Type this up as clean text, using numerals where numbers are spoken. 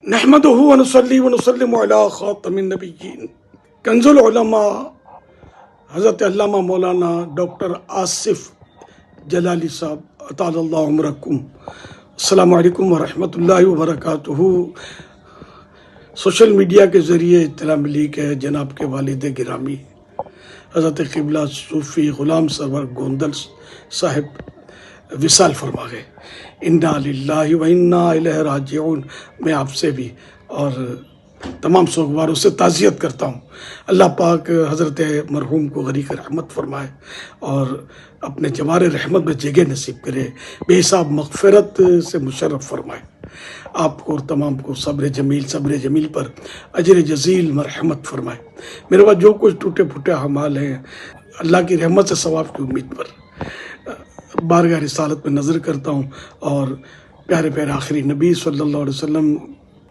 نحمده ونصلي ونسلم علی خاتم النبیین۔ کنز العلماء حضرت علامہ مولانا ڈاکٹر آصف جلالی صاحب اطال اللہ عمرکم۔ السلام علیکم ورحمۃ اللہ وبرکاتہ۔ سوشل میڈیا کے ذریعے اطلاع ملی کہ جناب کے والد گرامی حضرت قبلہ صوفی غلام سرور گوندل صاحب وصال فرما گئے۔ انا للہ و انا الیہ راجعون۔ میں آپ سے بھی اور تمام سوگواروں سے تعزیت کرتا ہوں۔ اللہ پاک حضرت مرحوم کو غریق رحمت فرمائے اور اپنے جوار رحمت میں جگہ نصیب کرے، بے حساب مغفرت سے مشرف فرمائے۔ آپ کو اور تمام کو صبر جمیل پر اجر جزیل مرحمت فرمائے۔ میرے پاس جو کچھ ٹوٹے پھوٹے اعمال ہیں، اللہ کی رحمت سے ثواب کی امید پر بارگاہ رسالت میں نظر کرتا ہوں اور پیارے آخری نبی صلی اللہ علیہ وسلم